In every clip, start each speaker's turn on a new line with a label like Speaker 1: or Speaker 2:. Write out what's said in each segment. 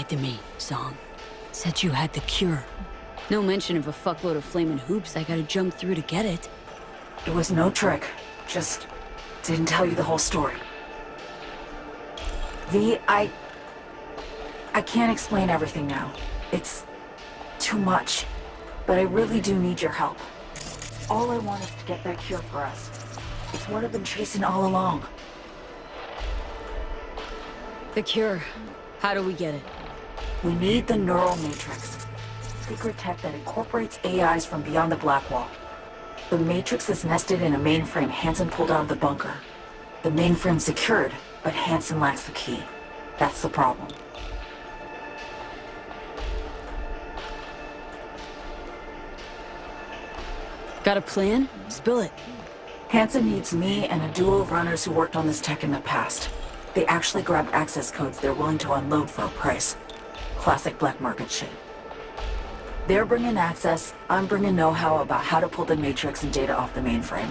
Speaker 1: lied to me, Song. Said you had the cure. No mention of a fuckload of flaming hoops I gotta jump through to get it.
Speaker 2: It was no trick. Just didn't tell you the whole story. V, I can't explain everything now. It's too much. But I really do need your help. All I want is to get that cure for us. It's what I've been chasing all along.
Speaker 1: The cure. How do we get it?
Speaker 2: We need the neural matrix. Secret tech that incorporates AIs from beyond the Black Wall. The matrix is nested in a mainframe Hansen pulled out of the bunker. The mainframe's secured, but Hansen lacks the key. That's the problem.
Speaker 1: Got a plan? Spill it.
Speaker 2: Hansen needs me and a duo of runners who worked on this tech in the past. They actually grabbed access codes they're willing to unload for a price. Classic black market shit. They're bringing access, I'm bringing know-how about how to pull the matrix and data off the mainframe.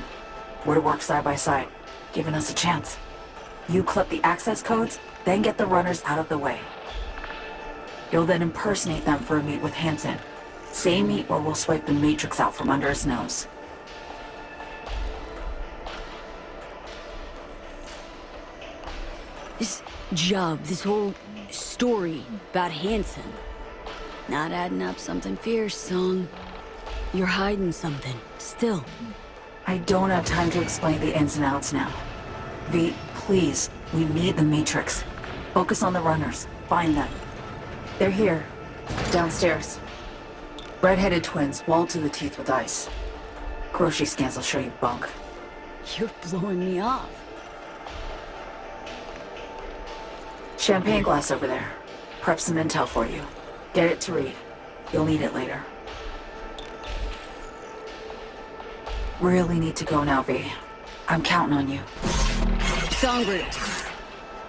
Speaker 2: We're to work side by side, giving us a chance. You clip the access codes, then get the runners out of the way. You'll then impersonate them for a meet with Hansen. Same meet where we'll swipe the matrix out from under his nose.
Speaker 1: This job, this whole story about Hansen. Not adding up something fierce, Song. You're hiding something, still.
Speaker 2: I don't have time to explain the ins and outs now. V, please, we need the matrix. Focus on the runners. Find them. They're here. Downstairs. Red-headed twins, walled to the teeth with ice. Grocery scans will show you bunk.
Speaker 1: You're blowing me off.
Speaker 2: Champagne glass over there. Prep some intel for you. Get it to read. You'll need it later. Really need to go now, V. I'm counting on you.
Speaker 1: Songbird.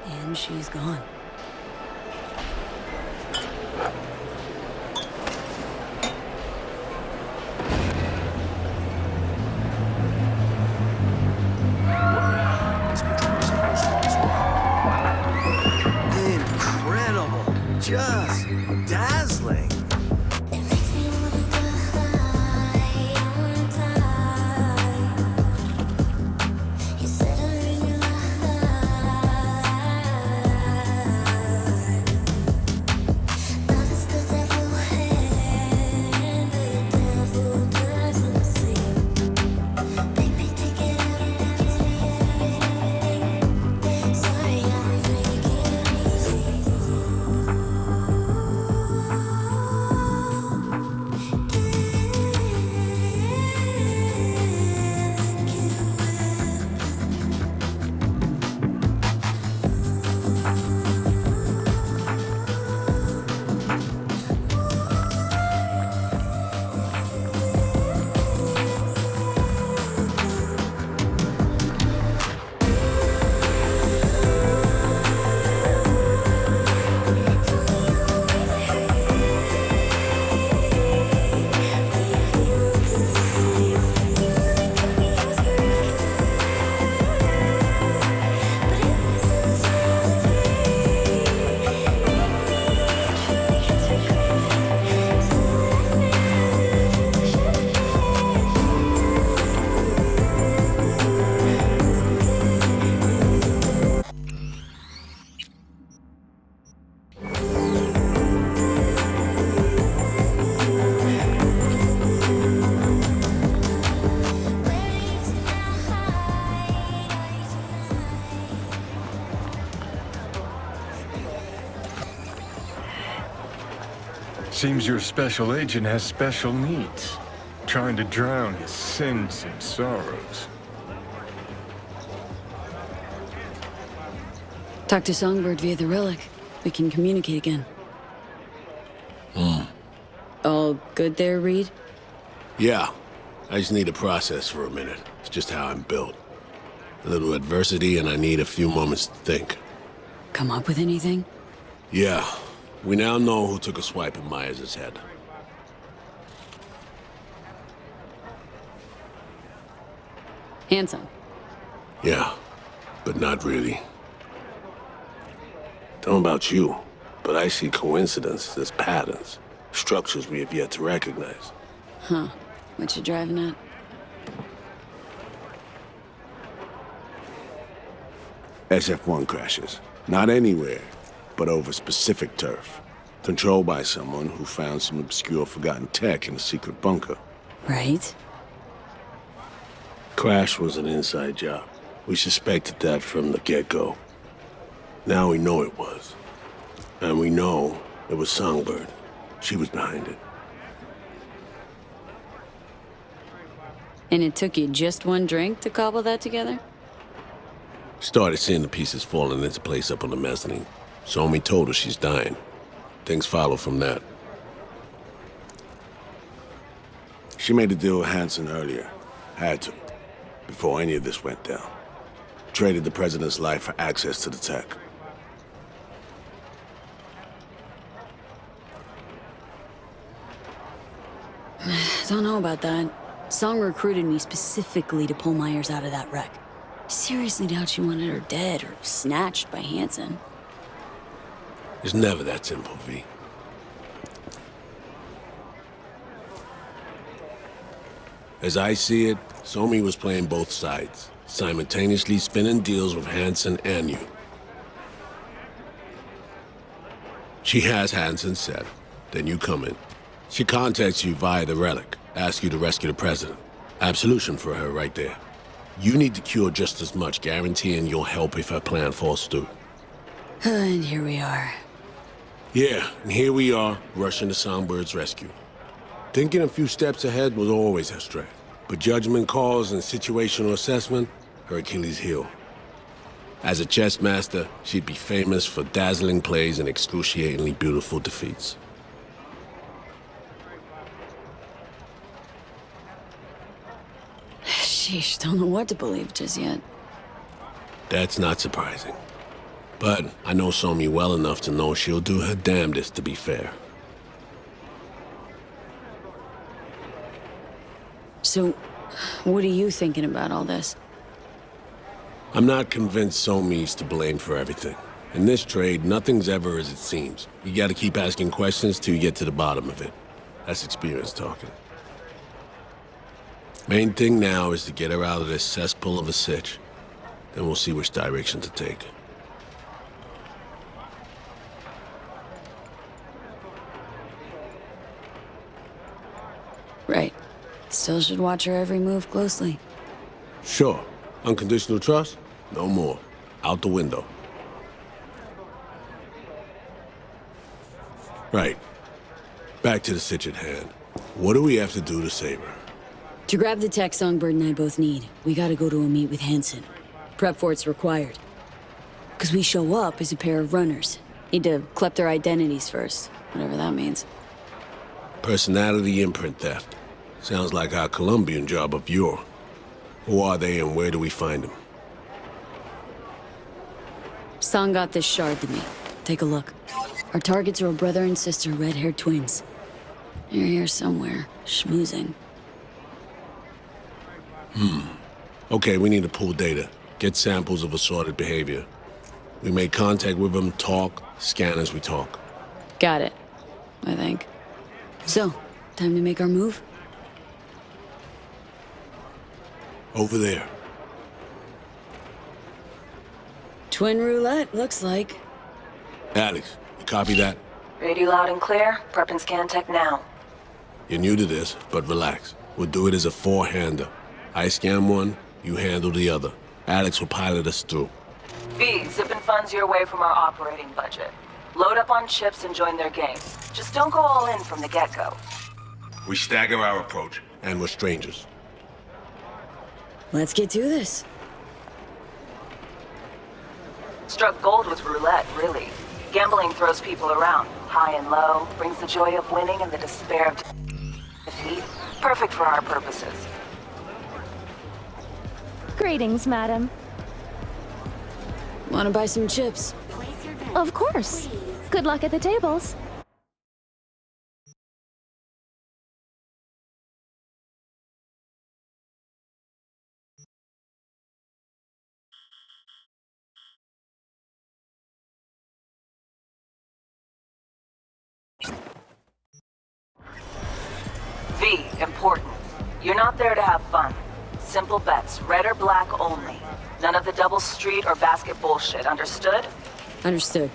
Speaker 1: And she's gone.
Speaker 3: Incredible. Just dazzling.
Speaker 4: Seems your special agent has special needs, trying to drown his sins and sorrows.
Speaker 1: Talk to Songbird via the relic. We can communicate again. All good there, Reed?
Speaker 5: Yeah. I just need to process for a minute. It's just how I'm built. A little adversity and I need a few moments to think.
Speaker 1: Come up with anything?
Speaker 5: Yeah. We now know who took a swipe at Myers' head.
Speaker 1: Handsome.
Speaker 5: Yeah. But not really. Don't know about you, but I see coincidences as patterns, structures we have yet to recognize.
Speaker 1: Huh. What you driving at?
Speaker 5: SF-1 crashes. Not anywhere, but over specific turf. Controlled by someone who found some obscure forgotten tech in a secret bunker.
Speaker 1: Right?
Speaker 5: Crash was an inside job. We suspected that from the get-go. Now we know it was. And we know it was Songbird. She was behind it.
Speaker 1: And it took you just one drink to cobble that together?
Speaker 5: Started seeing the pieces falling into place up on the mezzanine. Somi told her she's dying. Things follow from that. She made a deal with Hansen earlier. Had to. Before any of this went down. Traded the president's life for access to the tech.
Speaker 1: Don't know about that. Song recruited me specifically to pull Myers out of that wreck. Seriously doubt she wanted her dead or snatched by Hansen.
Speaker 5: It's never that simple, V. As I see it, Somi was playing both sides, simultaneously spinning deals with Hansen and you. She has Hansen set. Then you come in. She contacts you via the relic, asks you to rescue the president. Absolution for her right there. You need to cure just as much, guaranteeing you'll help if her plan falls through.
Speaker 1: And here we are.
Speaker 5: Yeah, and here we are, rushing to Songbird's rescue. Thinking a few steps ahead was always her strength. But judgment calls and situational assessment, her Achilles heel. As a chess master, she'd be famous for dazzling plays and excruciatingly beautiful defeats.
Speaker 1: Sheesh, don't know what to believe just yet.
Speaker 5: That's not surprising. But I know Somi well enough to know she'll do her damnedest to be fair.
Speaker 1: So, what are you thinking about all this?
Speaker 5: I'm not convinced Somi's to blame for everything. In this trade, nothing's ever as it seems. You gotta keep asking questions till you get to the bottom of it. That's experience talking. Main thing now is to get her out of this cesspool of a sitch. Then we'll see which direction to take.
Speaker 1: Right. Still should watch her every move closely.
Speaker 5: Sure. Unconditional trust? No more. Out the window. Right. Back to the sitch at hand. What do we have to do to save her?
Speaker 1: To grab the tech Songbird and I both need, we gotta go to a meet with Hansen. Prep for it's required. Cause we show up as a pair of runners. Need to collect their identities first, whatever that means.
Speaker 5: Personality imprint theft. Sounds like our Colombian job of yore. Who are they and where do we find them?
Speaker 1: Song got this shard to me. Take a look. Our targets are a brother and sister red-haired twins. They're here somewhere, schmoozing.
Speaker 5: Okay, we need to pull data. Get samples of assorted behavior. We make contact with them, talk, scan as we talk.
Speaker 1: Got it, I think. So, time to make our move?
Speaker 5: Over there.
Speaker 1: Twin roulette, looks like.
Speaker 5: Alex, you copy that?
Speaker 2: Radio loud and clear. Prep and scan tech now.
Speaker 5: You're new to this, but relax. We'll do it as a four-hander. I scan one, you handle the other. Alex will pilot us through.
Speaker 2: V, zipping funds your way from our operating budget. Load up on chips and join their game. Just don't go all in from the get-go.
Speaker 5: We stagger our approach, and we're strangers.
Speaker 1: Let's get to this.
Speaker 2: Struck gold with roulette, really. Gambling throws people around, high and low, brings the joy of winning and the despair of defeat. Perfect for our purposes.
Speaker 6: Greetings, madam.
Speaker 1: Wanna buy some chips?
Speaker 6: Of course. Good luck at the tables.
Speaker 2: Important. You're not there to have fun. Simple bets, red or black only. None of the double street or basket bullshit, understood?
Speaker 1: Understood.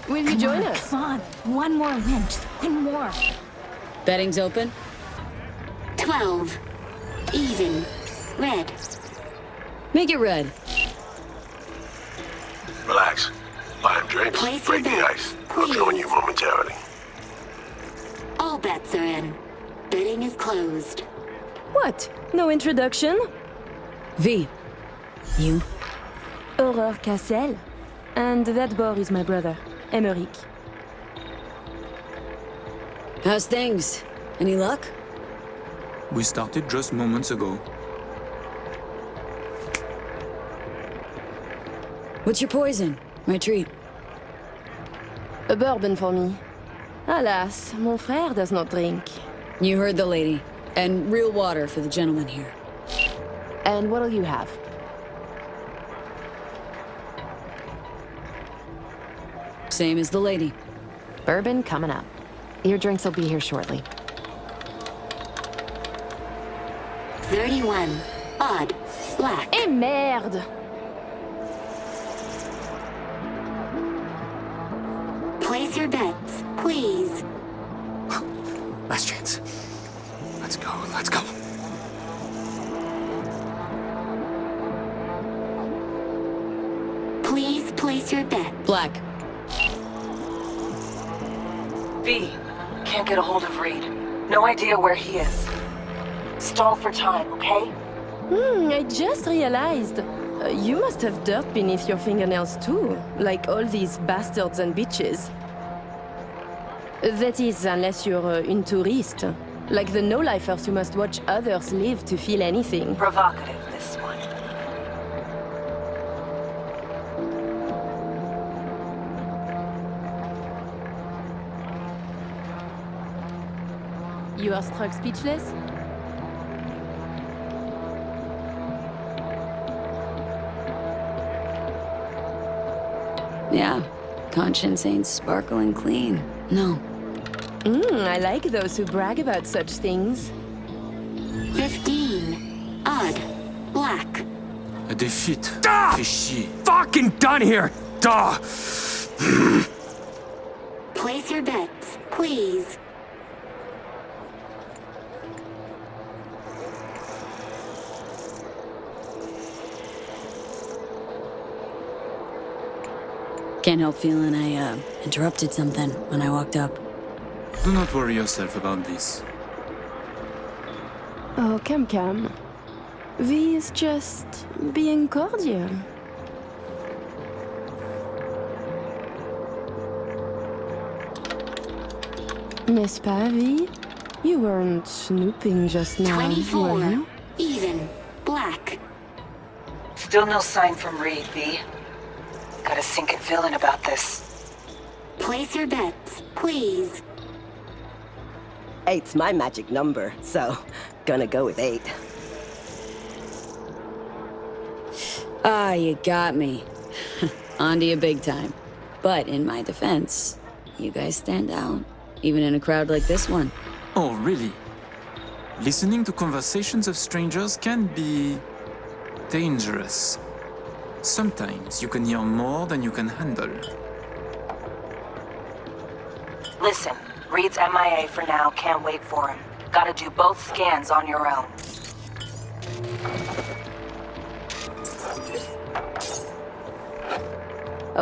Speaker 6: Will you join us?
Speaker 7: Come on, one more win, just one more.
Speaker 1: Betting's open?
Speaker 8: 12. Even. Red.
Speaker 1: Make it red.
Speaker 5: Relax. Buy him drinks,
Speaker 8: Place
Speaker 5: break
Speaker 8: your
Speaker 5: the
Speaker 8: bet,
Speaker 5: ice. I'll join you momentarily.
Speaker 8: All bets are in. Betting is closed.
Speaker 6: What? No introduction?
Speaker 1: V. You?
Speaker 6: Aurore Cassel. And that boy is my brother, Emmerich.
Speaker 1: How's things? Any luck?
Speaker 9: We started just moments ago.
Speaker 1: What's your poison? My treat.
Speaker 6: A bourbon for me. Alas, mon frère does not drink.
Speaker 1: You heard the lady. And real water for the gentleman here.
Speaker 6: And what'll you have?
Speaker 1: Same as the lady.
Speaker 6: Bourbon coming up. Your drinks will be here shortly.
Speaker 8: 31. Odd. Black.
Speaker 6: Eh merde!
Speaker 8: Place your bets, please.
Speaker 9: Last chance. Let's go, let's go.
Speaker 8: Please place your bet.
Speaker 1: Black.
Speaker 2: V, can't get a hold of Reed. No idea where he is. Stall for time, okay?
Speaker 6: I just realized. You must have dirt beneath your fingernails too, like all these bastards and bitches. That is, unless you're une touriste. Like the no-lifers who must watch others live to feel anything.
Speaker 2: Provocative, this one.
Speaker 6: You are struck speechless?
Speaker 1: Yeah. Conscience ain't sparkling clean. No.
Speaker 6: I like those who brag about such things.
Speaker 8: 15. Odd. Black.
Speaker 9: A defeat. Fais chier. Fucking done here! Duh!
Speaker 8: Place your bets, please.
Speaker 1: Can't help feeling I, interrupted something when I walked up.
Speaker 9: Do not worry yourself about this.
Speaker 6: Oh, come. V is just being cordial. N'est-ce pas, V? You weren't snooping just now,
Speaker 8: 24.
Speaker 6: were you?
Speaker 8: Even. Black.
Speaker 2: Still no sign from Reed, V. Got a sinking feeling about this.
Speaker 8: Place your bets, please.
Speaker 10: 8's my magic number, so gonna go with 8.
Speaker 1: Ah, you got me. Onto you big time. But in my defense, you guys stand out. Even in a crowd like this one.
Speaker 9: Oh, really? Listening to conversations of strangers can be dangerous. Sometimes you can hear more than you can handle.
Speaker 2: Listen, Reed's MIA for now, can't wait for him. Gotta do both scans on your own.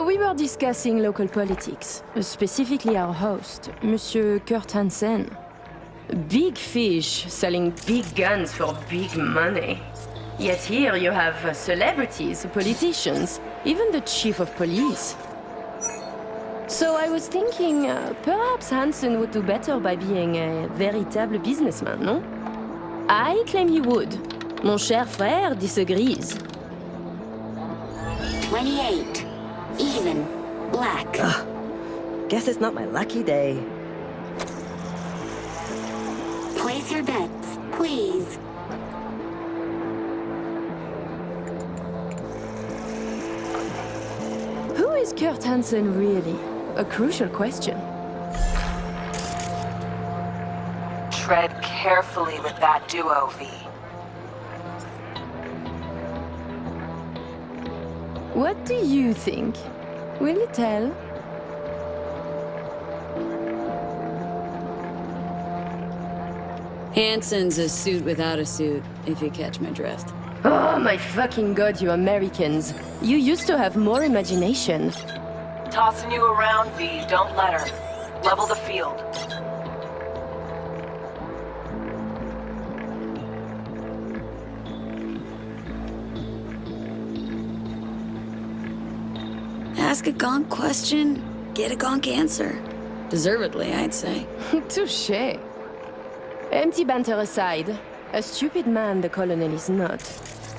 Speaker 6: We were discussing local politics, specifically our host, Monsieur Kurt Hansen. Big fish selling big guns for big money. Yet here you have celebrities, politicians, even the chief of police. So I was thinking, perhaps Hansen would do better by being a véritable businessman, no? I claim he would. Mon cher frère disagrees.
Speaker 8: 28. Even. Black.
Speaker 10: Guess it's not my lucky day.
Speaker 8: Place your bets, please.
Speaker 6: Who is Kurt Hansen really? A crucial question.
Speaker 2: Tread carefully with that duo, V.
Speaker 6: What do you think? Will you tell?
Speaker 1: Hansen's a suit without a suit, if you catch my drift.
Speaker 6: Oh my fucking god, you Americans. You used to have more imagination.
Speaker 2: Tossing you around, V. Don't let her. Level the field.
Speaker 1: Ask a gonk question, get a gonk answer. Deservedly, I'd say.
Speaker 6: Touché. Empty banter aside, a stupid man the colonel is not.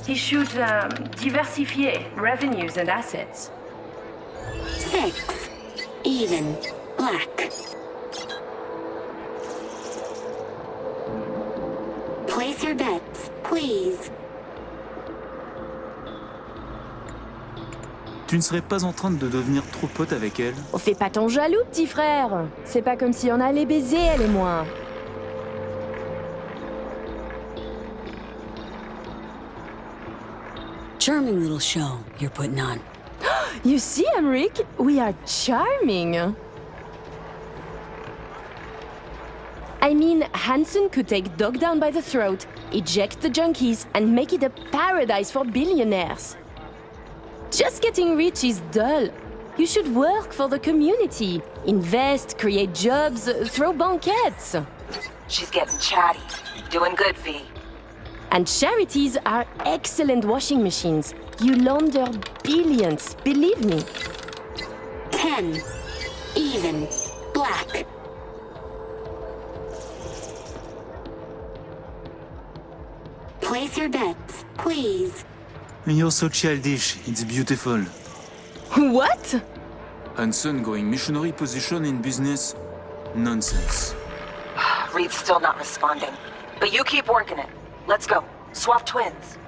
Speaker 6: He should, diversify revenues and assets.
Speaker 8: 6. Even. Black. Place your bets, please.
Speaker 9: Tu ne serais pas en train de devenir trop pote avec elle?
Speaker 6: On fait pas ton jaloux, petit frère. C'est pas comme si on allait baiser, elle et moi.
Speaker 1: Charming little show you're putting on.
Speaker 6: You see, Emmerich, we are charming. I mean, Hansen could take Dog down by the throat, eject the junkies, and make it a paradise for billionaires. Just getting rich is dull. You should work for the community. Invest, create jobs, throw banquets.
Speaker 2: She's getting chatty. Doing good, V.
Speaker 6: And charities are excellent washing machines. You launder billions, believe me.
Speaker 8: 10. Even. Black. Place your bets, please.
Speaker 9: You're so childish, it's beautiful.
Speaker 6: What?
Speaker 9: Hansen going missionary position in business? Nonsense.
Speaker 2: Reed's still not responding. But you keep working it. Let's go. Swap twins.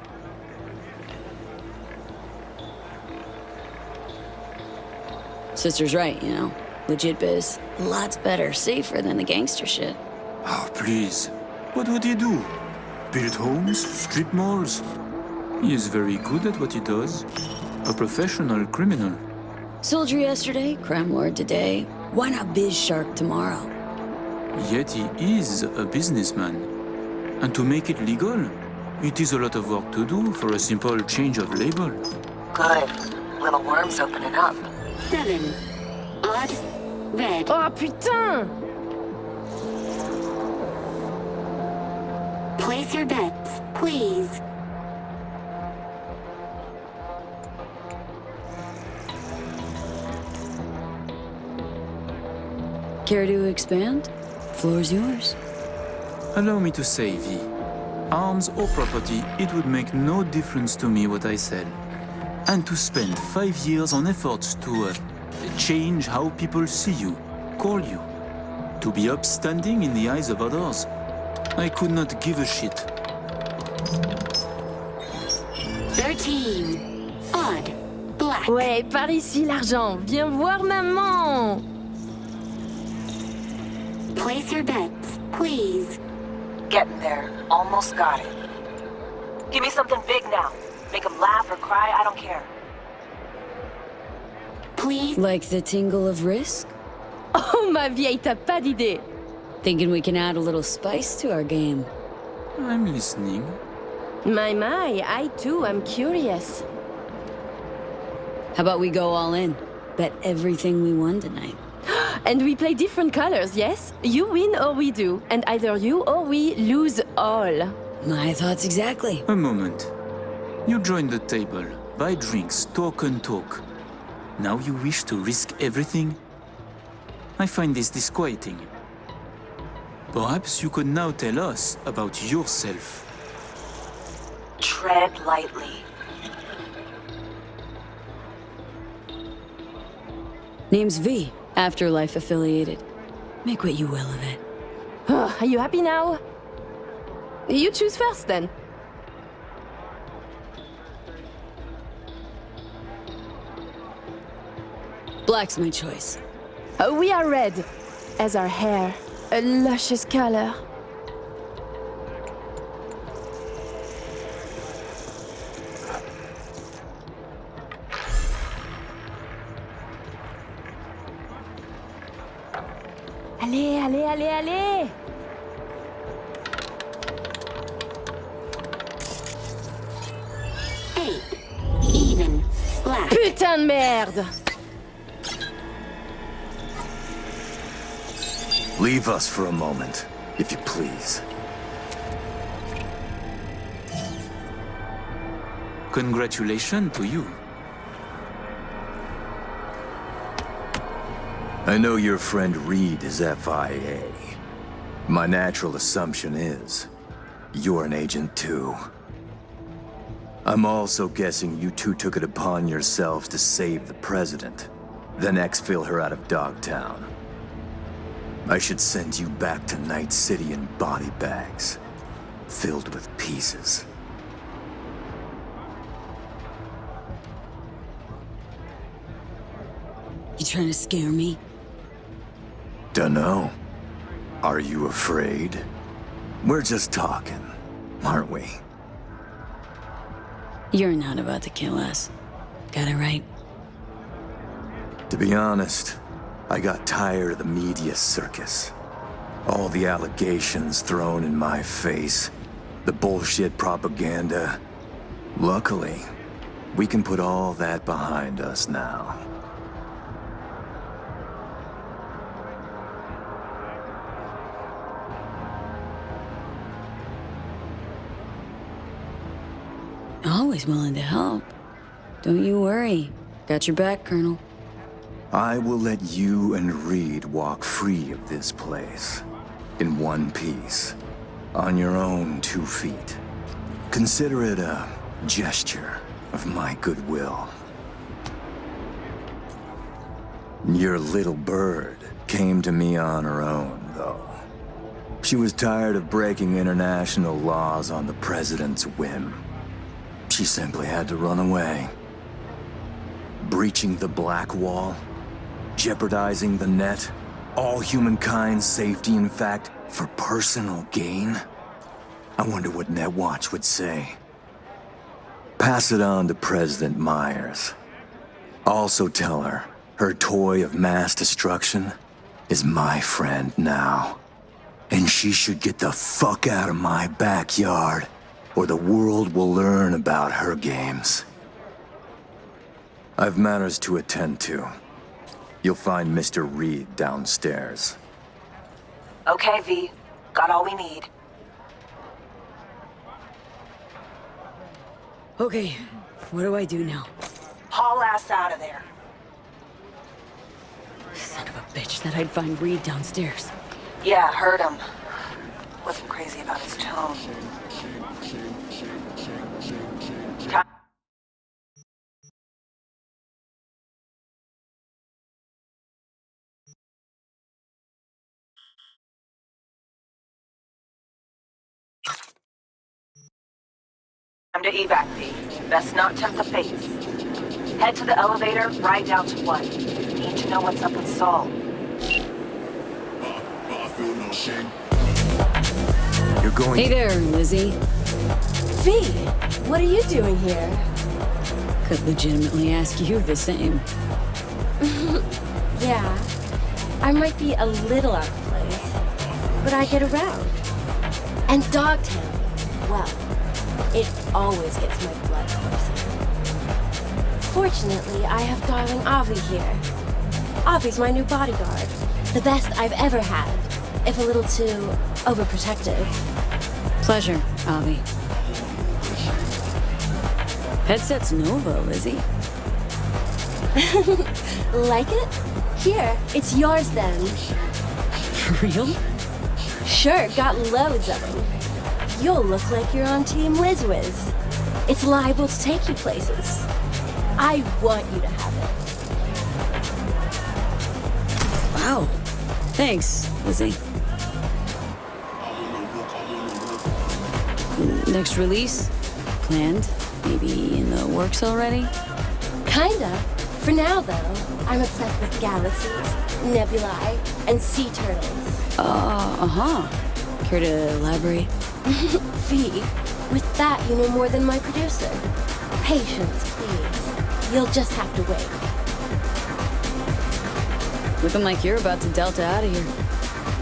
Speaker 1: Sister's right, you know. Legit biz. Lots better, safer than the gangster shit.
Speaker 9: Oh, please. What would he do? Build homes? Strip malls? He is very good at what he does. A professional criminal.
Speaker 1: Soldier yesterday, crime lord today. Why not biz shark tomorrow?
Speaker 9: Yet he is a businessman. And to make it legal, it is a lot of work to do for a simple change of label.
Speaker 2: Good. Little worm's opening up.
Speaker 8: 7. Odd. Red.
Speaker 6: Oh putain!
Speaker 8: Place your bets, please.
Speaker 1: Care to expand? Floor's yours.
Speaker 9: Allow me to say, V. Arms or property, it would make no difference to me what I sell. And to spend 5 years on efforts to change how people see you, call you, to be upstanding in the eyes of others, I could not give a shit.
Speaker 8: 13. Odd. Black.
Speaker 6: Ouais, par ici l'argent. Viens voir maman.
Speaker 8: Place your bets, please.
Speaker 2: Getting there. Almost got it. Give me something big now. Make him laugh or cry, I don't care.
Speaker 8: Please.
Speaker 1: Like the tingle of risk?
Speaker 6: Oh ma vieille, t'as pas d'idée.
Speaker 1: Thinking we can add a little spice to our game.
Speaker 9: I'm listening.
Speaker 6: My, I too am curious.
Speaker 1: How about we go all in? Bet everything we won tonight.
Speaker 6: And we play different colors, yes? You win or we do, and either you or we lose all.
Speaker 1: My thoughts exactly.
Speaker 9: A moment. You join the table, buy drinks, talk and talk. Now you wish to risk everything? I find this disquieting. Perhaps you could now tell us about yourself.
Speaker 2: Tread lightly.
Speaker 1: Name's V, Afterlife affiliated. Make what you will of it.
Speaker 6: Oh, are you happy now? You choose first then.
Speaker 1: Black's my choice.
Speaker 6: We are red, as our hair, a luscious color. Allez, allez, allez, allez!
Speaker 8: Even. Black.
Speaker 6: Putain de merde!
Speaker 3: Leave us for a moment, if you please.
Speaker 9: Congratulations to you.
Speaker 3: I know your friend Reed is FIA. My natural assumption is you're an agent too. I'm also guessing you two took it upon yourselves to save the president, then exfil her out of Dogtown. I should send you back to Night City in body bags, filled with pieces.
Speaker 1: You trying to scare me?
Speaker 3: Dunno. Are you afraid? We're just talking, aren't we?
Speaker 1: You're not about to kill us. Got it right?
Speaker 3: To be honest, I got tired of the media circus. All the allegations thrown in my face, the bullshit propaganda. Luckily, we can put all that behind us now.
Speaker 1: Always willing to help. Don't you worry. Got your back, Colonel.
Speaker 3: I will let you and Reed walk free of this place. In one piece. On your own 2 feet. Consider it a gesture of my goodwill. Your little bird came to me on her own, though. She was tired of breaking international laws on the president's whim. She simply had to run away. Breaching the Black Wall, jeopardizing the net, all humankind's safety, in fact, for personal gain? I wonder what Netwatch would say. Pass it on to President Myers. Also tell her her toy of mass destruction is my friend now. And she should get the fuck out of my backyard, or the world will learn about her games. I've matters to attend to. You'll find Mr. Reed downstairs.
Speaker 2: Okay, V. Got all we need.
Speaker 1: Okay, what do I do now?
Speaker 2: Haul ass out of there.
Speaker 1: Son of a bitch, that I'd find Reed downstairs.
Speaker 2: Yeah, heard him. Wasn't crazy about his tone. Time to evac, V. Best not tempt the fates. Head to the elevator, ride down to 1. Need to know what's up with Saul.
Speaker 3: You're going.
Speaker 1: Hey there, Lizzie.
Speaker 6: V, what are you doing here?
Speaker 1: Could legitimately ask you the same.
Speaker 6: Yeah, I might be a little out of place, but I get around. And Dogtown, well, it always gets my blood coursing. Fortunately, I have darling Avi here. Avi's my new bodyguard. The best I've ever had, if a little too overprotective.
Speaker 1: Pleasure, Avi. Headset's Nova, Lizzie.
Speaker 6: Like it? Here, it's yours then.
Speaker 1: For real?
Speaker 6: Sure, got loads of them. You'll look like you're on Team WizWiz. It's liable to take you places. I want you to have it.
Speaker 1: Wow. Thanks, Lizzie. Next release? Planned? Maybe in the works already?
Speaker 6: Kinda. For now, though, I'm obsessed with galaxies, nebulae, and sea turtles.
Speaker 1: Uh-huh. Care to elaborate?
Speaker 6: V, with that, you know more than my producer. Patience, please. You'll just have to wait.
Speaker 1: Looking like you're about to Delta out of here.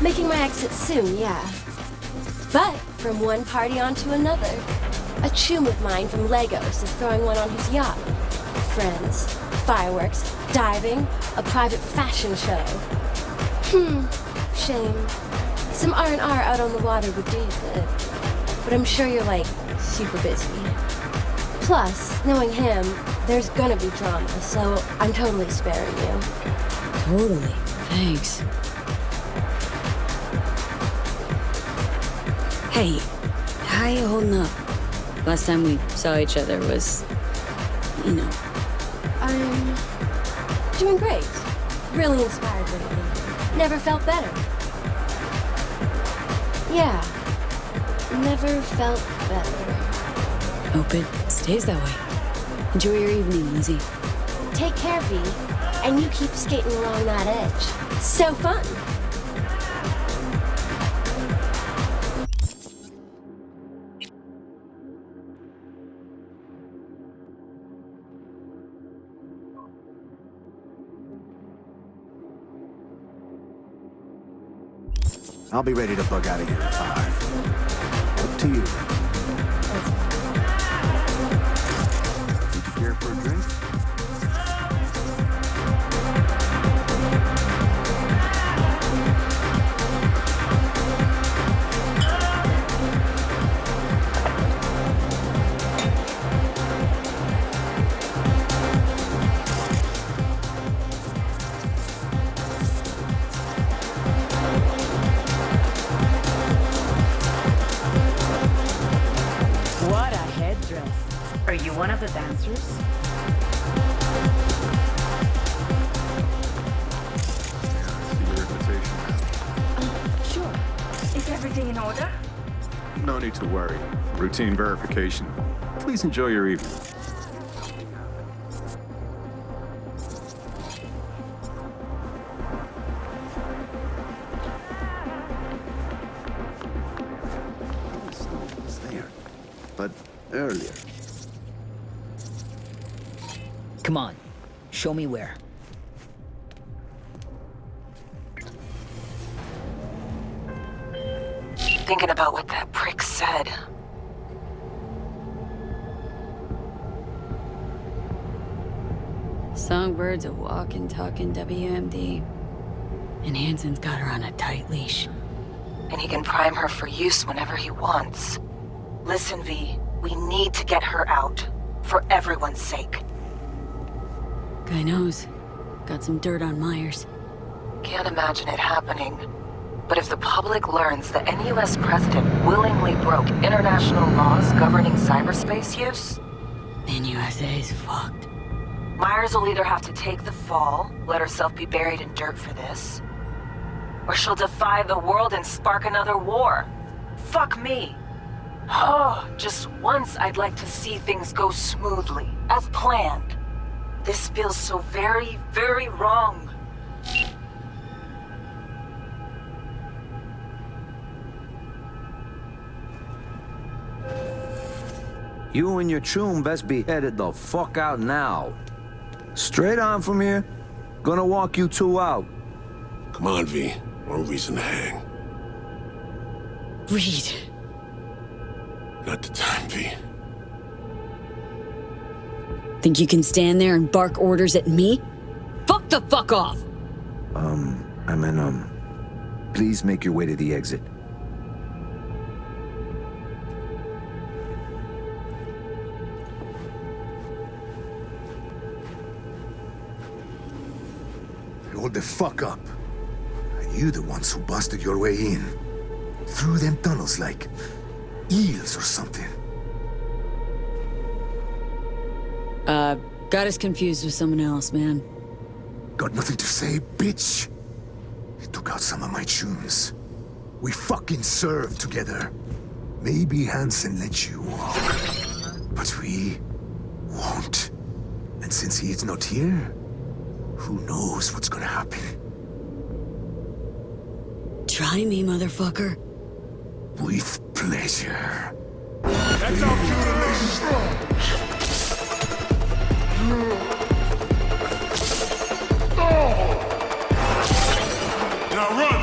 Speaker 11: Making my exit soon, yeah. But from one party onto another. A chum of mine from Legos is throwing one on his yacht. Friends, fireworks, diving, a private fashion show. Shame. Some R&R out on the water would do you good. But I'm sure you're, like, super busy. Plus, knowing him, there's gonna be drama, so I'm totally sparing you.
Speaker 1: Totally. Thanks. Hey, how you holding up? Last time we saw each other was, you know.
Speaker 11: I'm doing great. Really inspired lately. Never felt better. Yeah. Never felt better.
Speaker 1: Hope it stays that way. Enjoy your evening, Lizzie.
Speaker 11: Take care, V. And you keep skating along that edge. So fun!
Speaker 3: I'll be ready to bug out of here at 5. Up to you. Did you care for a drink?
Speaker 2: What a headdress. Are you one of the dancers? Sure. Is everything in order?
Speaker 12: No need to worry. Routine verification. Please enjoy your evening.
Speaker 3: Someone was there, but earlier.
Speaker 13: Come on, show me where.
Speaker 2: Thinking about what that prick said.
Speaker 1: Songbird's a walking, talking WMD. And Hansen's got her on a tight leash.
Speaker 2: And he can prime her for use whenever he wants. Listen, V, we need to get her out. For everyone's sake.
Speaker 1: Guy knows. Got some dirt on Myers.
Speaker 2: Can't imagine it happening. But if the public learns that any US president willingly broke international laws governing cyberspace use,
Speaker 1: then USA's fucked.
Speaker 2: Myers will either have to take the fall, let herself be buried in dirt for this, or she'll defy the world and spark another war. Fuck me. Oh, just once I'd like to see things go smoothly, as planned. This feels so very, very wrong.
Speaker 14: You and your chum best be headed the fuck out now. Straight on from here. Gonna walk you two out.
Speaker 5: Come on, V. No reason to hang.
Speaker 1: Reed.
Speaker 5: Not the time, V.
Speaker 1: Think you can stand there and bark orders at me? Fuck the fuck off!
Speaker 14: Please make your way to the exit.
Speaker 15: Hold the fuck up. You the ones who busted your way in. Through them tunnels like eels or something.
Speaker 1: Got us confused with someone else, man.
Speaker 15: Got nothing to say, bitch? You took out some of my tunes. We fucking served together. Maybe Hansen let you walk. But we won't. And since he is not here, who knows what's gonna happen?
Speaker 1: Try me, motherfucker.
Speaker 15: With pleasure.
Speaker 4: That's our cue to make strong. Now run!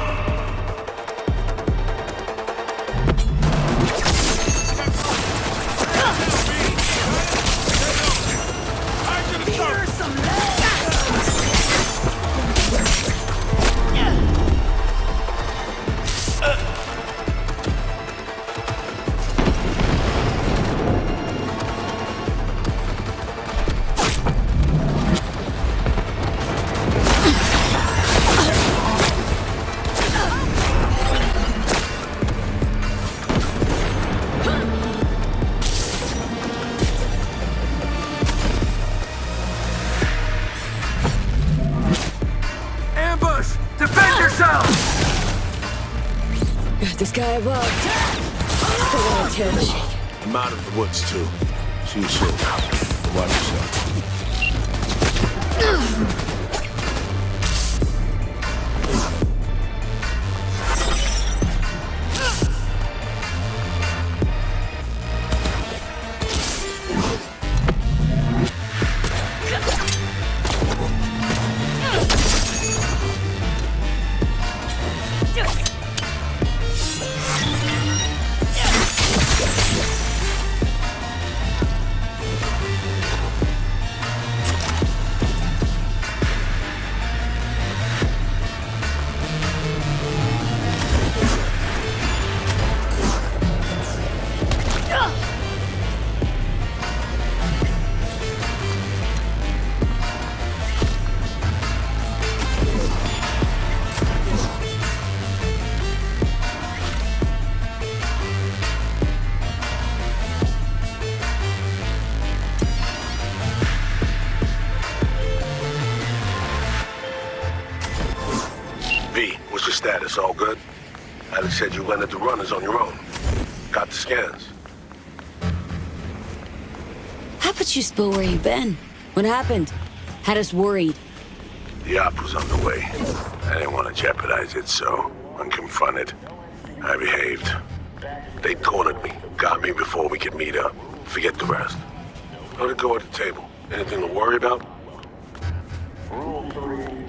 Speaker 1: sky above. Still gonna tear the shit.
Speaker 5: I'm out of the woods, too. See you soon. Watch yourself. What's your status? All good? Alex said you went at the runners on your own. Got the scans.
Speaker 1: How about you spill where you been? What happened? Had us worried.
Speaker 5: The op was underway. I didn't want to jeopardize it, so when confronted, I behaved. They cornered me, got me before we could meet up. Forget the rest. How'd it go at the table? Anything to worry about?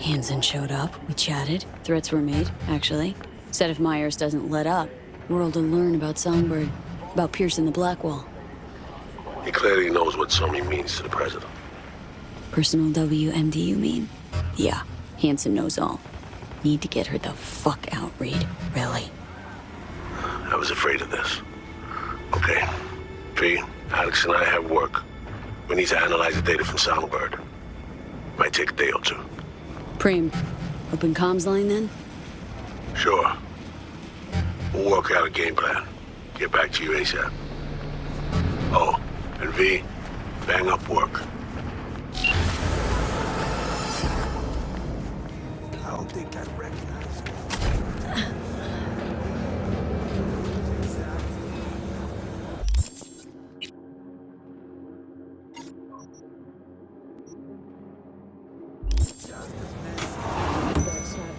Speaker 1: Hansen showed up, we chatted. Threats were made, actually. Said if Myers doesn't let up, world will learn about Songbird, about piercing the black wall.
Speaker 5: He clearly knows what Somi means to the president.
Speaker 1: Personal WMD, you mean? Yeah, Hansen knows all. Need to get her the fuck out, Reed. Really.
Speaker 5: I was afraid of this. Okay. V, Alex and I have work. We need to analyze the data from Songbird. Might take a day or two.
Speaker 1: Preem, open comms line then?
Speaker 5: Sure. We'll work out a game plan. Get back to you ASAP. Oh, and V, bang up work.
Speaker 3: I don't think I recognize you.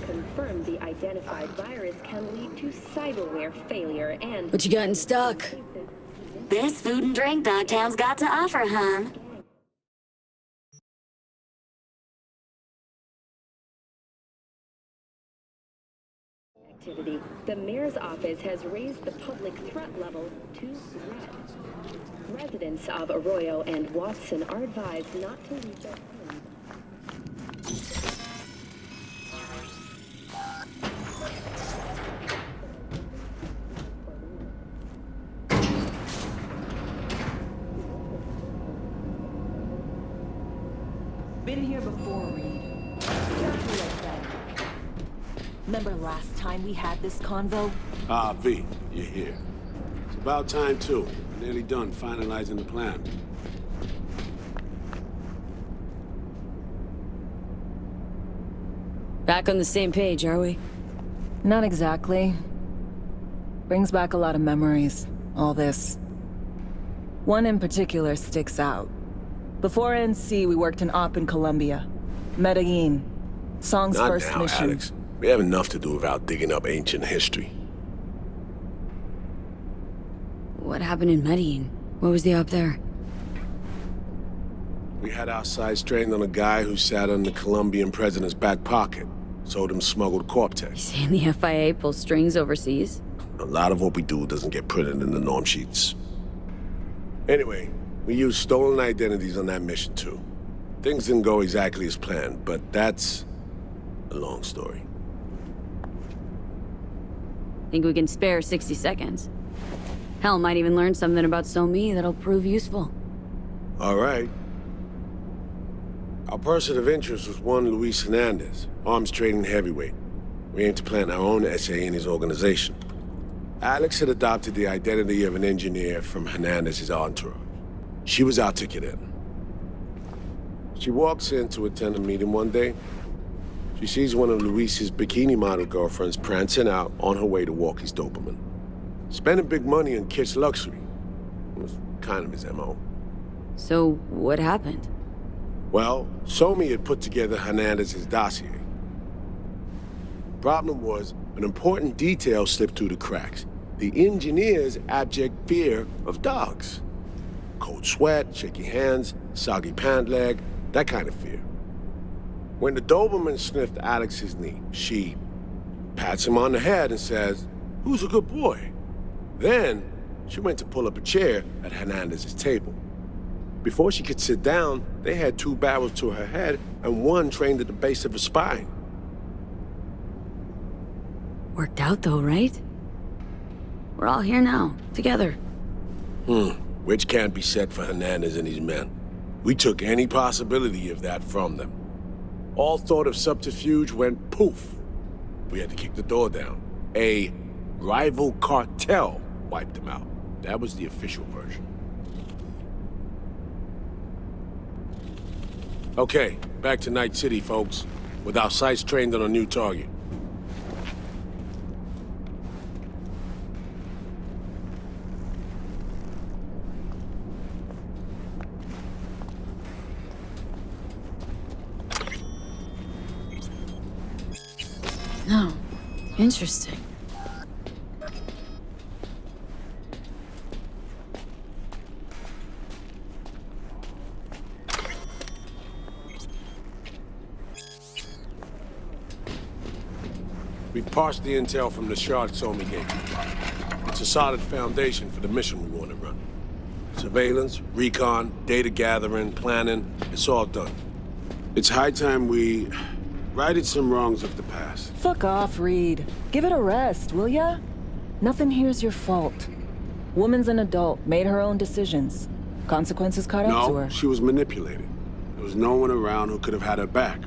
Speaker 16: Confirmed the identified virus can lead to cyberware failure and...
Speaker 1: What you got in stock?
Speaker 8: There's food and drink Dogtown's got to offer, hon.
Speaker 16: Activity. The mayor's office has raised the public threat level to red. Residents of Arroyo and Watson are advised not to leave their homes.
Speaker 2: Been here before, Reed. Exactly like that. Remember last time we had this convo?
Speaker 5: Ah, V, you're here. It's about time, too. We're nearly done finalizing the plan.
Speaker 1: Back on the same page, are we?
Speaker 2: Not exactly. Brings back a lot of memories, all this. One in particular sticks out. Before NC, we worked an op in Colombia. Medellin. Song's
Speaker 5: Not
Speaker 2: first
Speaker 5: now,
Speaker 2: mission.
Speaker 5: Alex. We have enough to do without digging up ancient history.
Speaker 1: What happened in Medellin? What was the op there?
Speaker 5: We had our sights trained on a guy who sat on the Colombian president's back pocket. Sold him smuggled Corp-Tech.
Speaker 1: Saying the FIA pulls strings overseas?
Speaker 5: A lot of what we do doesn't get printed in the norm sheets. Anyway, we used stolen identities on that mission, too. Things didn't go exactly as planned, but that's a long story.
Speaker 1: Think we can spare 60 seconds? Hell, might even learn something about So-Me that'll prove useful.
Speaker 5: All right. Our person of interest was one Luis Hernandez, arms trading heavyweight. We aim to plant our own SA in his organization. Alex had adopted the identity of an engineer from Hernandez's entourage. She was our ticket in. She walks in to attend a meeting one day. She sees one of Luis's bikini model girlfriends prancing out on her way to walk his Doberman. Spending big money on kitsch luxury was kind of his MO.
Speaker 1: So, what happened?
Speaker 5: Well, Somi had put together Hernandez's dossier. Problem was, an important detail slipped through the cracks. The engineer's abject fear of dogs. Cold sweat, shaky hands, soggy pant leg, that kind of fear. When the Doberman sniffed Alex's knee, she pats him on the head and says, "Who's a good boy?" Then, she went to pull up a chair at Hernandez's table. Before she could sit down, they had 2 barrels to her head and 1 trained at the base of her spine.
Speaker 1: Worked out though, right? We're all here now, together.
Speaker 5: Which can't be said for Hernandez and his men. We took any possibility of that from them. All thought of subterfuge went poof. We had to kick the door down. A rival cartel wiped them out. That was the official version. Okay, back to Night City, folks. With our sights trained on a new target.
Speaker 1: Oh, interesting.
Speaker 5: We've parsed the intel from the shard Somi gave me. It's a solid foundation for the mission we want to run. Surveillance, recon, data gathering, planning, it's all done. It's high time we righted some wrongs of the past.
Speaker 2: Fuck off, Reed. Give it a rest, will ya? Nothing here's your fault. Woman's an adult, made her own decisions. Consequences caught up to her.
Speaker 5: No, she was manipulated. There was no one around who could have had her back.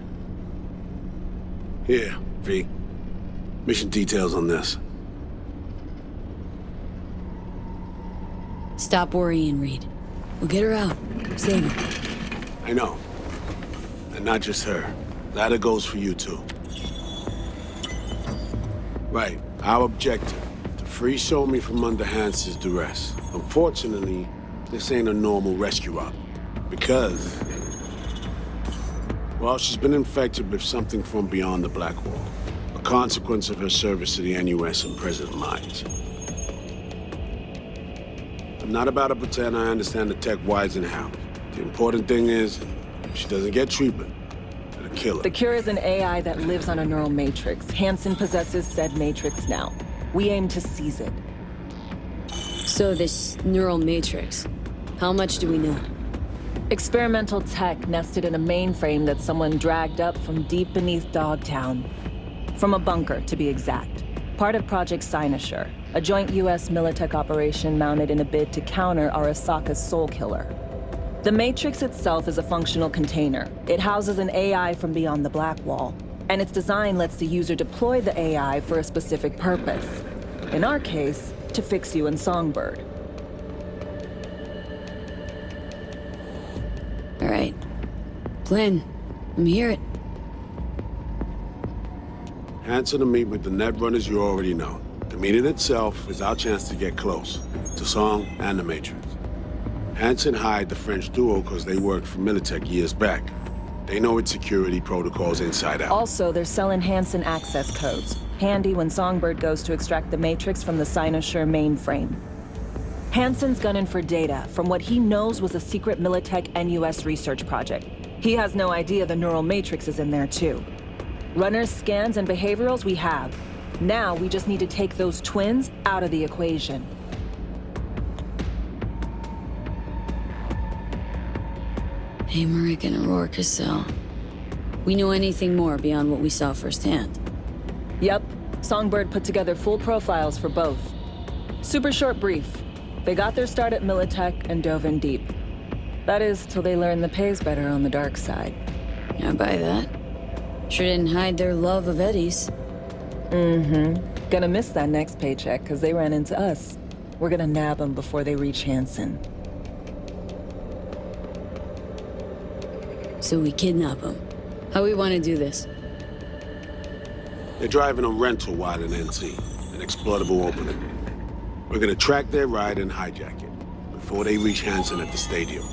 Speaker 5: Here, V. Mission details on this.
Speaker 1: Stop worrying, Reed. We'll get her out. Save her.
Speaker 5: I know. And not just her. That goes for you, too. Right. Our objective. To free Somi from under Hansen's duress. Unfortunately, this ain't a normal rescue op. Because... well, she's been infected with something from beyond the Black Wall. A consequence of her service to the NUS and President Lyons. I'm not about to pretend I understand the tech whys and hows. The important thing is, if she doesn't get treatment, it'll kill her.
Speaker 2: The cure is an AI that lives on a neural matrix. Hansen possesses said matrix now. We aim to seize it.
Speaker 1: So this neural matrix, how much do we know?
Speaker 2: Experimental tech nested in a mainframe that someone dragged up from deep beneath Dogtown. From a bunker, to be exact. Part of Project Cynosure, a joint US Militech operation mounted in a bid to counter Arasaka's Soul Killer. The Matrix itself is a functional container. It houses an AI from beyond the Black Wall, and its design lets the user deploy the AI for a specific purpose. In our case, to fix you and Songbird.
Speaker 1: All right. Plan. Let me hear it.
Speaker 5: Hansen to meet with the net runners you already know. The meeting itself is our chance to get close to Song and the Matrix. Hansen hired the French duo because they worked for Militech years back. They know its security protocols inside out.
Speaker 2: Also, they're selling Hansen access codes. Handy when Songbird goes to extract the Matrix from the Cynosure mainframe. Hansen's gunning for data from what he knows was a secret Militech NUS research project. He has no idea the neural matrix is in there too. Runners, scans, and behaviorals we have. Now we just need to take those twins out of the equation.
Speaker 1: Emmerich and Aurora Cassell. We know anything more beyond what we saw firsthand?
Speaker 2: Yep. Songbird put together full profiles for both. Super short brief. They got their start at Militech and dove in deep. That is, till they learned the pay's better on the dark side.
Speaker 1: I buy that. Sure didn't hide their love of Eddie's.
Speaker 2: Mm-hmm. Gonna miss that next paycheck, because they ran into us. We're gonna nab them before they reach Hansen.
Speaker 1: So we kidnap them. How we want to do this?
Speaker 5: They're driving a rental while in NC, an exploitable opening. We're gonna track their ride and hijack it before they reach Hansen at the stadium.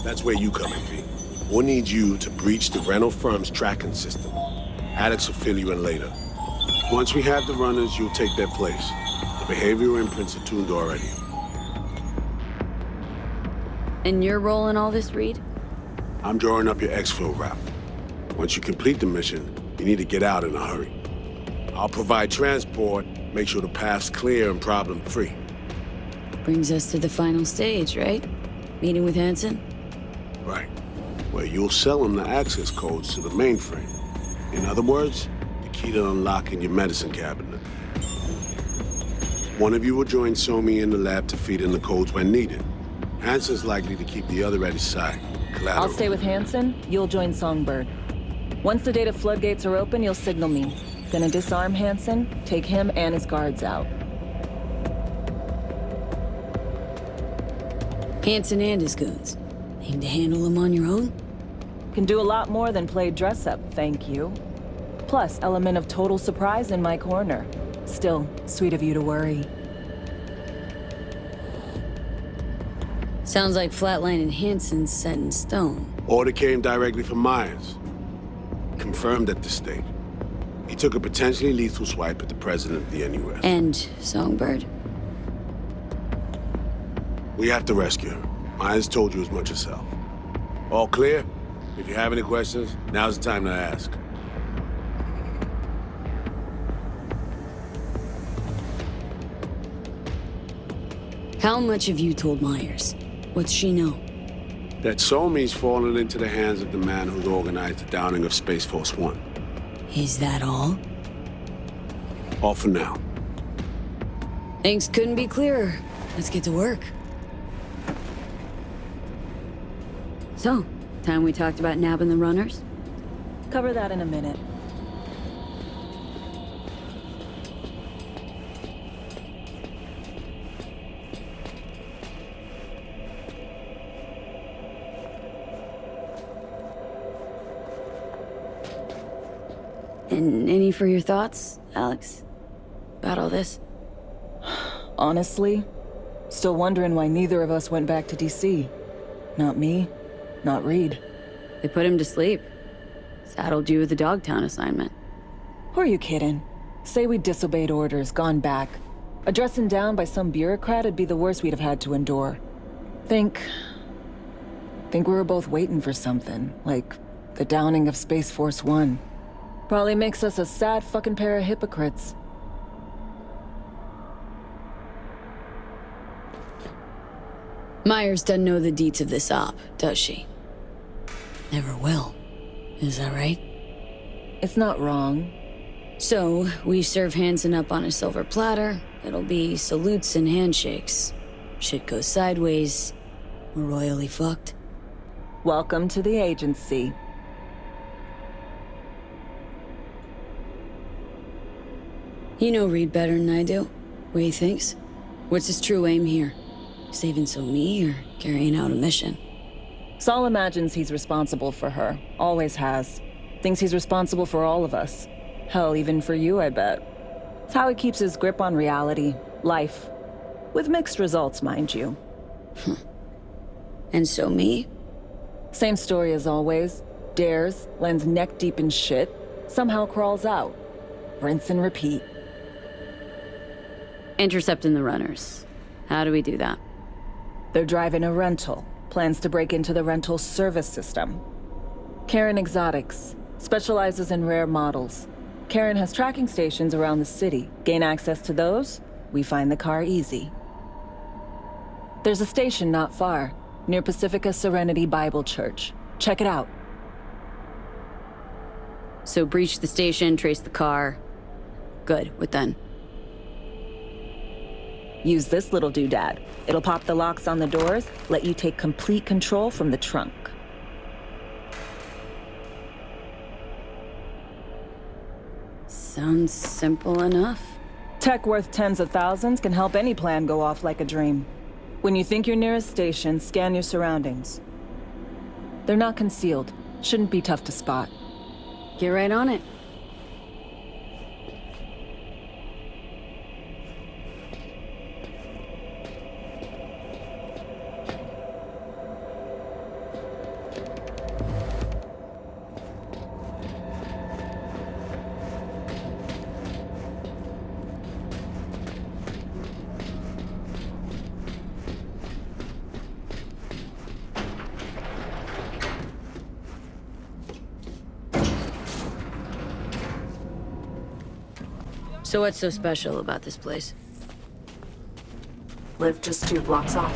Speaker 5: That's where you come in, V. We'll need you to breach the rental firm's tracking system. Alex will fill you in later. Once we have the runners, you'll take their place. The behavioral imprints are tuned already.
Speaker 1: And your role in all this, Reed?
Speaker 5: I'm drawing up your exfil route. Once you complete the mission, you need to get out in a hurry. I'll provide transport, make sure the path's clear and problem-free.
Speaker 1: Brings us to the final stage, right? Meeting with Hansen?
Speaker 5: Right. Where you'll sell him the access codes to the mainframe. In other words, the key to unlocking your medicine cabinet. One of you will join Somi in the lab to feed in the codes when needed. Hansen's likely to keep the other at his side. Collateral.
Speaker 2: I'll stay with Hansen, you'll join Songbird. Once the data floodgates are open, you'll signal me. Gonna disarm Hansen, take him and his guards out.
Speaker 1: Hansen and his goons. Aim to handle them on your own?
Speaker 2: Can do a lot more than play dress-up, thank you. Plus, element of total surprise in my corner. Still, sweet of you to worry.
Speaker 1: Sounds like Flatline and Hansen's set in stone.
Speaker 5: Order came directly from Myers. Confirmed at this stage. He took a potentially lethal swipe at the president of the NUS.
Speaker 1: And Songbird?
Speaker 5: We have to rescue her. Myers told you as much herself. All clear? If you have any questions, now's the time to ask.
Speaker 1: How much have you told Myers? What's she know?
Speaker 5: That Somi's fallen into the hands of the man who's organized the downing of Space Force One.
Speaker 1: Is that all?
Speaker 5: All for now.
Speaker 1: Things couldn't be clearer. Let's get to work. So, time we talked about nabbing the runners?
Speaker 2: Cover that in a minute.
Speaker 1: And any for your thoughts, Alex? About all this?
Speaker 2: Honestly, still wondering why neither of us went back to DC. Not me, not Reed.
Speaker 1: They put him to sleep. Saddled you with the Dogtown assignment.
Speaker 2: Who are you kidding? Say we disobeyed orders, gone back. A dressing down by some bureaucrat would be the worst we'd have had to endure. Think we were both waiting for something, like the downing of Space Force One. Probably makes us a sad fucking pair of hypocrites.
Speaker 1: Myers doesn't know the deets of this op, does she? Never will. Is that right?
Speaker 2: It's not wrong.
Speaker 1: So, we serve Hansen up on a silver platter. It'll be salutes and handshakes. Shit goes sideways. We're royally fucked.
Speaker 2: Welcome to the agency.
Speaker 1: You know Reed better than I do. What he thinks? What's his true aim here? Saving Somi or carrying out a mission?
Speaker 2: Saul imagines he's responsible for her. Always has. Thinks he's responsible for all of us. Hell, even for you, I bet. It's how he keeps his grip on reality, life. With mixed results, mind you.
Speaker 1: And Somi?
Speaker 2: Same story as always. Dares, lands neck deep in shit, somehow crawls out. Rinse and repeat.
Speaker 1: Intercepting the runners. How do we do that?
Speaker 2: They're driving a rental. Plans to break into the rental service system. Karen Exotics. Specializes in rare models. Karen has tracking stations around the city. Gain access to those, we find the car easy. There's a station not far, near Pacifica Serenity Bible Church. Check it out.
Speaker 1: So breach the station, trace the car. Good, what then?
Speaker 2: Use this little doodad. It'll pop the locks on the doors, let you take complete control from the trunk.
Speaker 1: Sounds simple enough.
Speaker 2: Tech worth tens of thousands can help any plan go off like a dream. When you think you're near a station, scan your surroundings. They're not concealed. Shouldn't be tough to spot.
Speaker 1: Get right on it. So what's so special about this place?
Speaker 2: Lived just 2 blocks off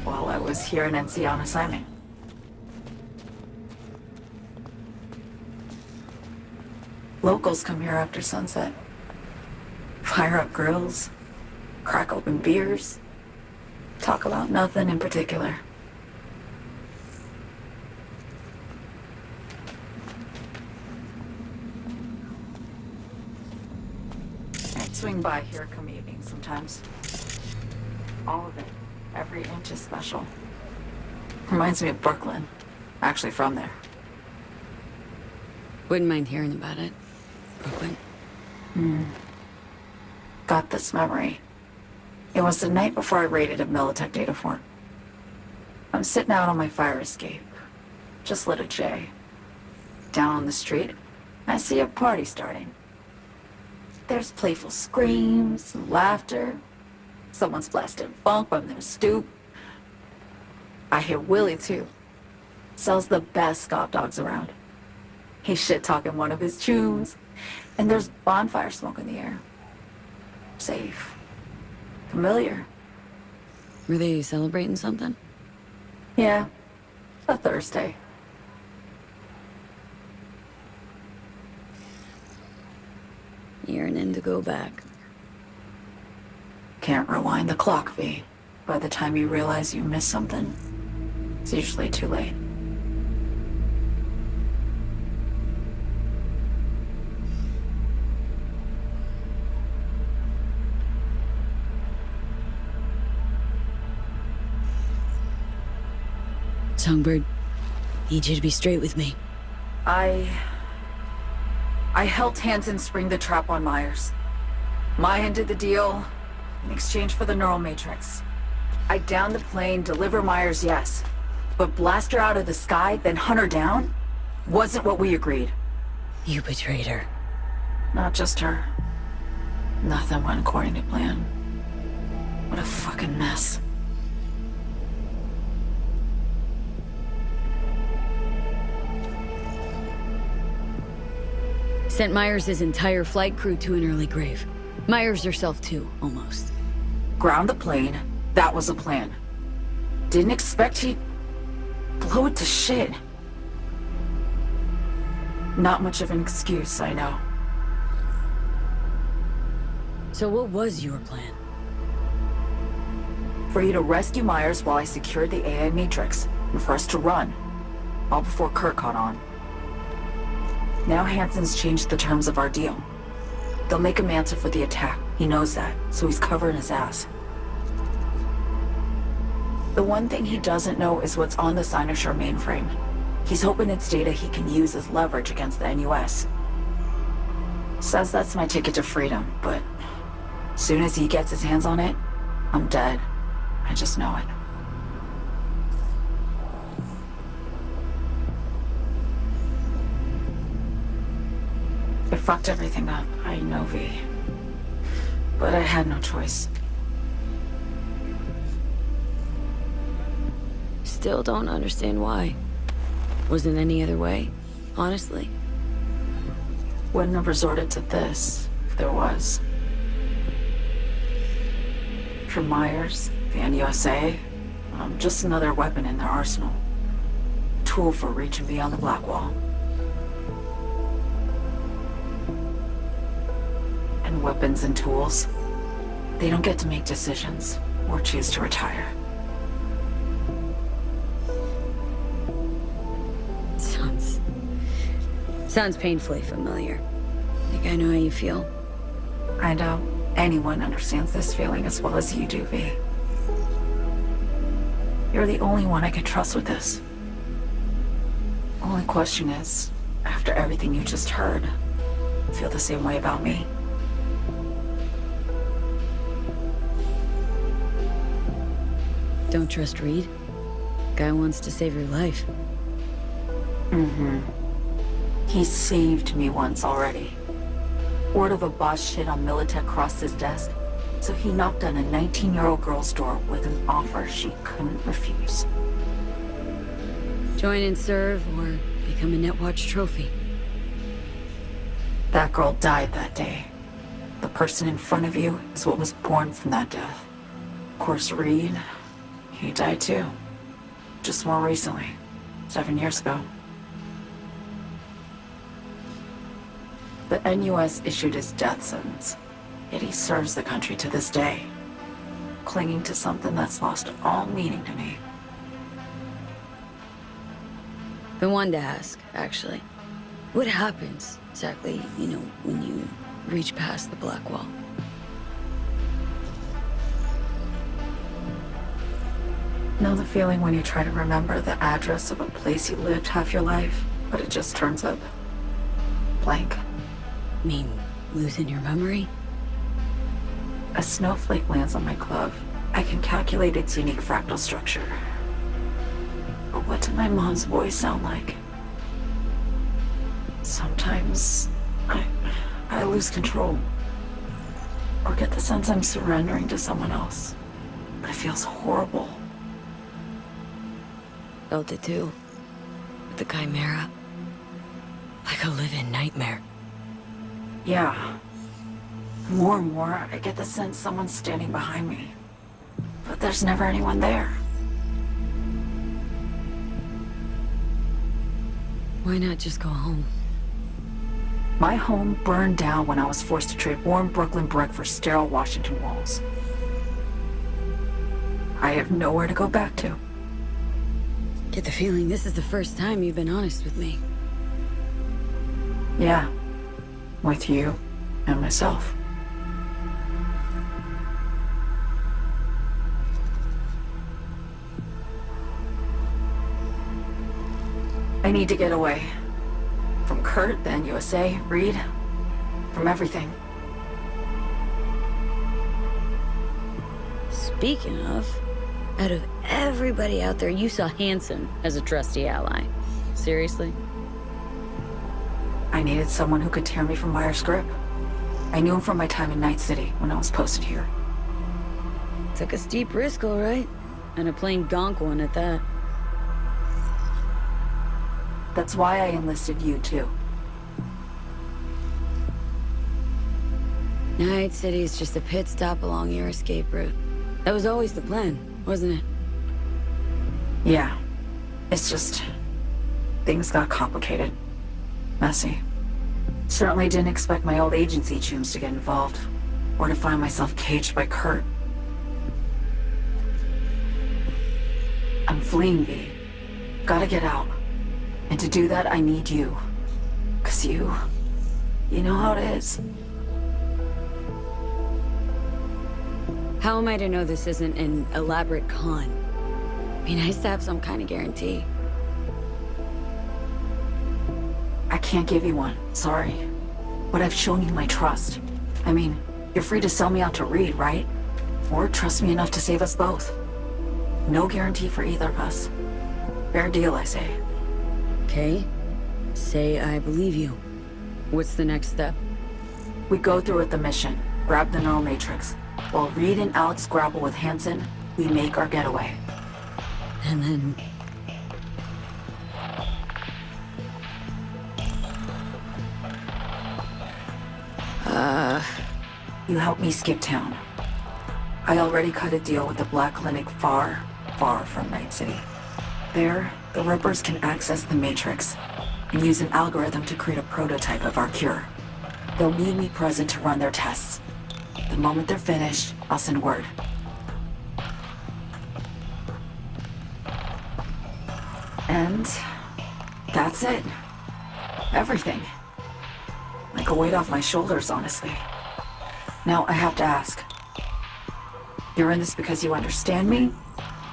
Speaker 2: while I was here in NC on assignment. Locals come here after sunset. Fire up grills, crack open beers, talk about nothing in particular. I'd swing by here come evening sometimes. All of it. Every inch is special. Reminds me of Brooklyn. Actually from there.
Speaker 1: Wouldn't mind hearing about it. Brooklyn.
Speaker 2: Got this memory. It was the night before I raided a Militech data fort. I'm sitting out on my fire escape. Just lit a J. Down on the street, I see a party starting. There's playful screams and laughter. Someone's blasting funk from their stoop. I hear Willie, too. Sells the best Scop dogs around. He's shit-talking one of his tunes, and there's bonfire smoke in the air. Safe. Familiar.
Speaker 1: Were they celebrating something?
Speaker 2: Yeah. A Thursday.
Speaker 1: Yearning to go back.
Speaker 2: Can't rewind the clock, V. By the time you realize you missed something, it's usually too late.
Speaker 1: Songbird, need you to be straight with me.
Speaker 2: I helped Hansen spring the trap on Myers. Maya did the deal in exchange for the neural matrix. I downed the plane, deliver Myers, yes. But blast her out of the sky, then hunt her down? Wasn't what we agreed.
Speaker 1: You betrayed her.
Speaker 2: Not just her. Nothing went according to plan. What a fucking mess.
Speaker 1: Sent Myers' entire flight crew to an early grave. Myers herself too, almost.
Speaker 2: Ground the plane. That was the plan. Didn't expect he'd blow it to shit. Not much of an excuse, I know.
Speaker 1: So what was your plan?
Speaker 2: For you to rescue Myers while I secured the AI Matrix, and for us to run. All before Kurt caught on. Now Hansen's changed the terms of our deal. They'll make him answer for the attack. He knows that, so he's covering his ass. The one thing he doesn't know is what's on the Cynosure mainframe. He's hoping it's data he can use as leverage against the NUS. Says that's my ticket to freedom, but soon as he gets his hands on it, I'm dead. I just know it. I fucked everything up, I know, V. But I had no choice.
Speaker 1: Still don't understand why. Wasn't any other way, honestly.
Speaker 2: Wouldn't have resorted to this, if there was. For Myers, the NUSA, I'm just another weapon in their arsenal. Tool for reaching beyond the Black Wall. And weapons and tools, they don't get to make decisions or choose to retire.
Speaker 1: Sounds painfully familiar. Like I know how you feel.
Speaker 2: I doubt anyone understands this feeling as well as you do, V. You're the only one I can trust with this. Only question is, after everything you just heard, feel the same way about me?
Speaker 1: Don't trust Reed? Guy wants to save your life.
Speaker 2: Mm-hmm. He saved me once already. Word of a boss shit on Militech crossed his desk, so he knocked on a 19-year-old girl's door with an offer she couldn't refuse.
Speaker 1: Join and serve, or become a Netwatch trophy.
Speaker 2: That girl died that day. The person in front of you is what was born from that death. Of course, Reed, he died too. Just more recently. 7 years ago. The NUS issued his death sentence, yet he serves the country to this day, clinging to something that's lost all meaning to me.
Speaker 1: Been wanting to ask, actually. What happens, exactly, when you reach past the black wall?
Speaker 2: Know the feeling when you try to remember the address of a place you lived half your life, but it just turns up blank?
Speaker 1: Mean losing your memory?
Speaker 2: A snowflake lands on my glove. I can calculate its unique fractal structure. But what did my mom's voice sound like? Sometimes I lose control. Or get the sense I'm surrendering to someone else. But it feels horrible.
Speaker 1: Felt it too. With the Chimera. Like a living nightmare.
Speaker 2: Yeah. More and more, I get the sense someone's standing behind me. But there's never anyone there.
Speaker 1: Why not just go home?
Speaker 2: My home burned down when I was forced to trade warm Brooklyn brick for sterile Washington walls. I have nowhere to go back to.
Speaker 1: Get the feeling this is the first time you've been honest with me.
Speaker 2: Yeah. With you and myself. I need to get away. From Kurt, then USA, Reed. From everything.
Speaker 1: Speaking of, out of everybody out there, you saw Hansen as a trusty ally. Seriously?
Speaker 2: I needed someone who could tear me from Myers' grip. I knew him from my time in Night City when I was posted here.
Speaker 1: Took a steep risk, all right. And a plain gonk one at that.
Speaker 2: That's why I enlisted you, too.
Speaker 1: Night City is just a pit stop along your escape route. That was always the plan, wasn't it?
Speaker 2: Yeah. It's just... things got complicated. Messy. Certainly didn't expect my old agency chooms to get involved. Or to find myself caged by Kurt. I'm fleeing, V. Gotta get out. And to do that, I need you. 'Cause you know how it is.
Speaker 1: How am I to know this isn't an elaborate con? Be nice to have some kind of guarantee.
Speaker 2: I can't give you one, sorry. But I've shown you my trust. I mean, you're free to sell me out to Reed, right? Or trust me enough to save us both. No guarantee for either of us. Fair deal, I say.
Speaker 1: Okay. Say I believe you. What's the next step?
Speaker 2: We go through with the mission. Grab the neural matrix. While Reed and Alex grapple with Hansen, we make our getaway.
Speaker 1: And then...
Speaker 2: You help me skip town. I already cut a deal with the Black Clinic far, far from Night City. There, the Rippers can access the Matrix and use an algorithm to create a prototype of our cure. They'll need me present to run their tests. The moment they're finished, I'll send word. And that's it. Everything. Like a weight off my shoulders, honestly. Now, I have to ask. You're in this because you understand me?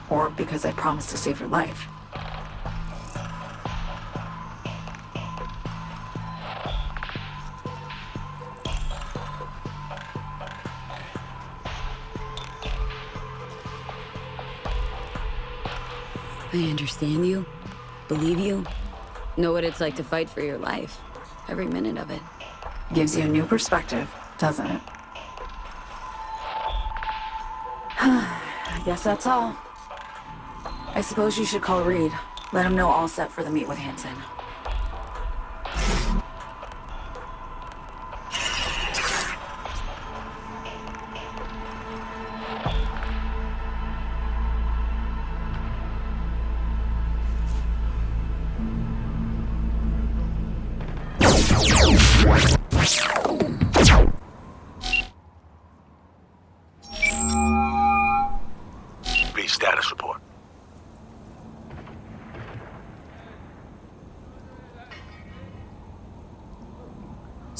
Speaker 2: Or because I promised to save your life?
Speaker 1: I understand you. Believe you. Know what it's like to fight for your life. Every minute of it.
Speaker 2: Gives you a new perspective, doesn't it? I guess that's all. I suppose you should call Reed. Let him know all set for the meet with Hansen.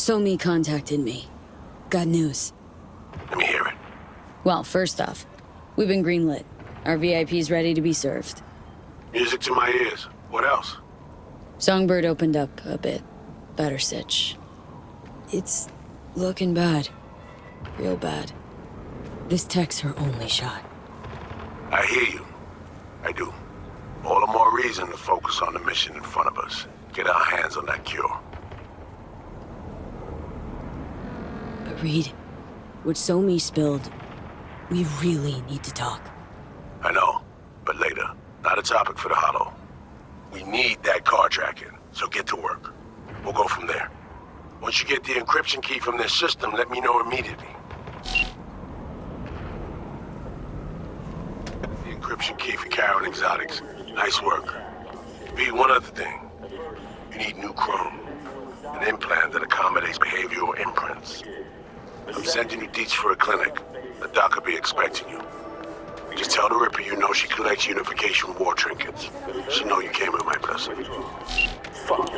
Speaker 1: Somi contacted me. Got news.
Speaker 5: Let me hear it.
Speaker 1: Well, first off, we've been greenlit. Our VIP's ready to be served.
Speaker 5: Music to my ears. What else?
Speaker 1: Songbird opened up a bit. Better sitch. It's looking bad. Real bad. This tech's her only shot.
Speaker 5: I hear you. I do. All the more reason to focus on the mission in front of us. Get our hands on that cure.
Speaker 1: But Reed, what Somi spilled, we really need to talk.
Speaker 5: I know, but later. Not a topic for the Hollow. We need that car tracking, so get to work. We'll go from there. Once you get the encryption key from their system, let me know immediately. The encryption key for Karen Exotics. Nice work. B, one other thing. You need new chrome. An implant that accommodates behavioral imprints. I'm sending you deets for a clinic. The doc will be expecting you. Just tell the Ripper you know she collects unification war trinkets. She'll know you came with my blessing. Fuck.